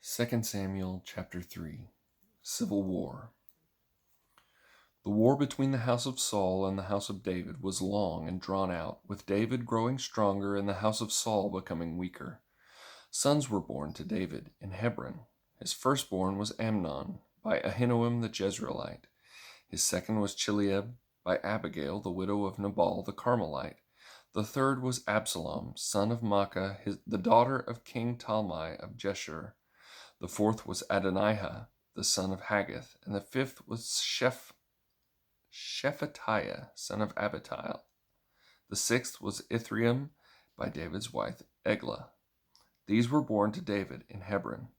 2 Samuel chapter 3 Civil War. The war between the house of Saul and the house of David was long and drawn out, with David growing stronger and the house of Saul becoming weaker. Sons were born to David in Hebron. His firstborn was Amnon, by Ahinoam the Jezreelite. His second was Chileab, by Abigail, the widow of Nabal the Carmelite. The third was Absalom, son of Maacah, the daughter of King Talmai of Geshur. The fourth was Adonijah, the son of Haggith, and the fifth was Shephatiah, son of Abital. The sixth was Ithream, by David's wife Eglah. These were born to David in Hebron.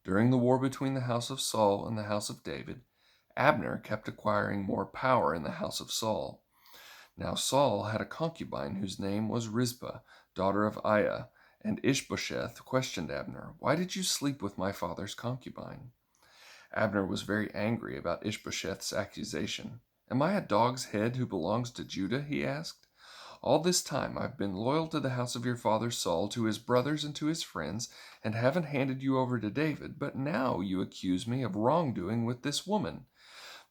During the war between the house of Saul and the house of David, Abner kept acquiring more power in the house of Saul. Now Saul had a concubine whose name was Rizpah, daughter of Aiah, and Ish-bosheth questioned Abner, "Why did you sleep with my father's concubine?" Abner was very angry about Ish-bosheth's accusation. "Am I a dog's head who belongs to Judah?" he asked. "All this time I've been loyal to the house of your father Saul, to his brothers and to his friends, and haven't handed you over to David, but now you accuse me of wrongdoing with this woman.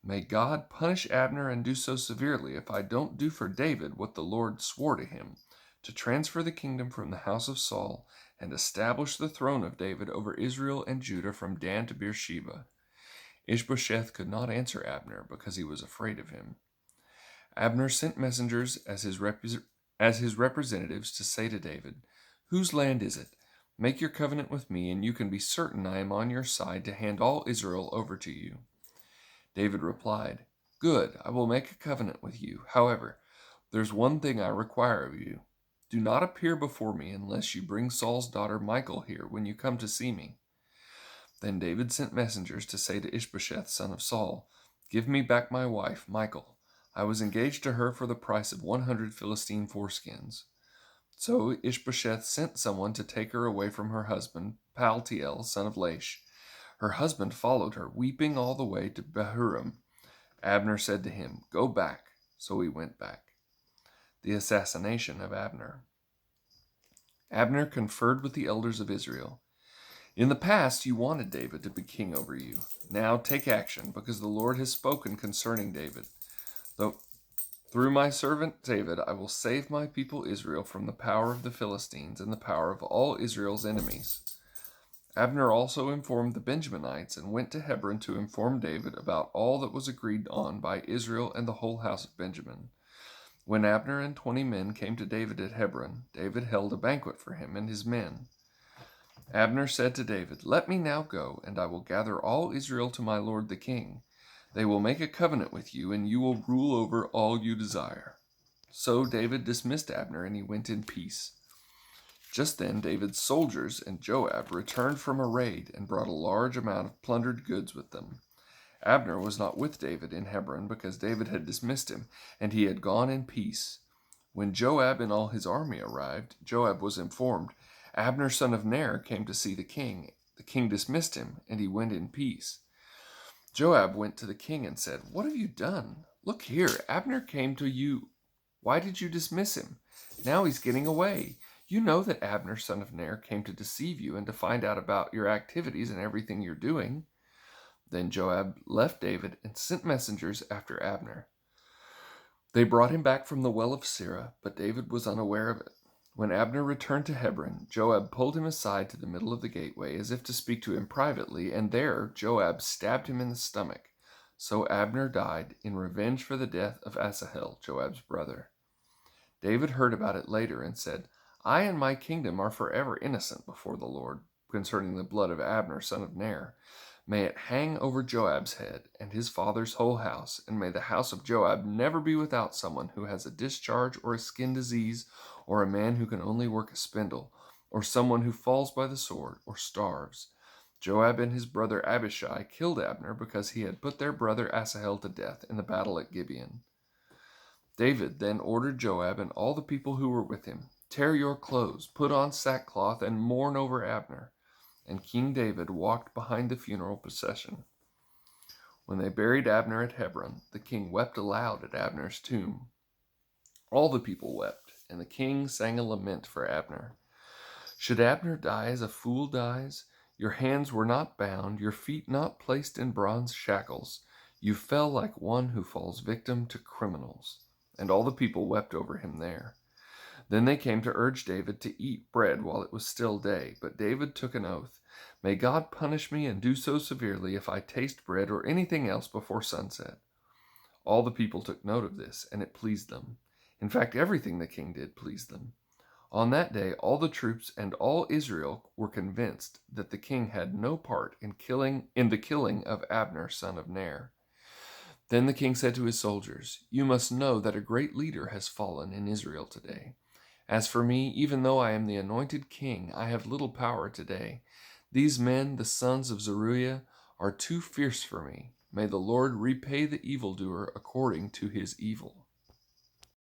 May God punish Abner and do so severely if I don't do for David what the Lord swore to him, to transfer the kingdom from the house of Saul and establish the throne of David over Israel and Judah from Dan to Beersheba." Ish-bosheth could not answer Abner because he was afraid of him. Abner sent messengers as his representatives to say to David, "Whose land is it? Make your covenant with me, and you can be certain I am on your side to hand all Israel over to you." David replied, "Good, I will make a covenant with you. However, there's one thing I require of you. Do not appear before me unless you bring Saul's daughter Michal here when you come to see me." Then David sent messengers to say to Ish-bosheth, son of Saul, "Give me back my wife, Michal. I was engaged to her for the price of 100 Philistine foreskins." So Ish-bosheth sent someone to take her away from her husband, Paltiel, son of Laish. Her husband followed her, weeping all the way to Bahurim. Abner said to him, "Go back." So he went back. The assassination of Abner. Abner conferred with the elders of Israel. "In the past you wanted David to be king over you. Now take action, because the Lord has spoken concerning David. Though through my servant David I will save my people Israel from the power of the Philistines and the power of all Israel's enemies." Abner also informed the Benjaminites and went to Hebron to inform David about all that was agreed on by Israel and the whole house of Benjamin. When Abner and 20 men came to David at Hebron, David held a banquet for him and his men. Abner said to David, "Let me now go, and I will gather all Israel to my lord the king. They will make a covenant with you, and you will rule over all you desire." So David dismissed Abner, and he went in peace. Just then David's soldiers and Joab returned from a raid and brought a large amount of plundered goods with them. Abner was not with David in Hebron because David had dismissed him, and he had gone in peace. When Joab and all his army arrived, Joab was informed, "Abner son of Ner came to see the king. The king dismissed him, and he went in peace." Joab went to the king and said, "What have you done? Look here, Abner came to you. Why did you dismiss him? Now he's getting away. You know that Abner son of Ner came to deceive you and to find out about your activities and everything you're doing." Then Joab left David and sent messengers after Abner. They brought him back from the well of Sirah, but David was unaware of it. When Abner returned to Hebron, Joab pulled him aside to the middle of the gateway as if to speak to him privately, and there Joab stabbed him in the stomach. So Abner died in revenge for the death of Asahel, Joab's brother. David heard about it later and said, "I and my kingdom are forever innocent before the Lord concerning the blood of Abner son of Ner. May it hang over Joab's head and his father's whole house, and may the house of Joab never be without someone who has a discharge or a skin disease, or a man who can only work a spindle, or someone who falls by the sword or starves." Joab and his brother Abishai killed Abner because he had put their brother Asahel to death in the battle at Gibeon. David then ordered Joab and all the people who were with him, "Tear your clothes, put on sackcloth, and mourn over Abner." And King David walked behind the funeral procession. When they buried Abner at Hebron, the king wept aloud at Abner's tomb. All the people wept, and the king sang a lament for Abner. "Should Abner die as a fool dies? Your hands were not bound, your feet not placed in bronze shackles. You fell like one who falls victim to criminals." And all the people wept over him there. Then they came to urge David to eat bread while it was still day. But David took an oath, "May God punish me and do so severely if I taste bread or anything else before sunset." All the people took note of this, and it pleased them. In fact, everything the king did pleased them. On that day, all the troops and all Israel were convinced that the king had no part in the killing of Abner, son of Ner. Then the king said to his soldiers, "You must know that a great leader has fallen in Israel today. As for me, even though I am the anointed king, I have little power today. These men, the sons of Zeruiah, are too fierce for me. May the Lord repay the evildoer according to his evil."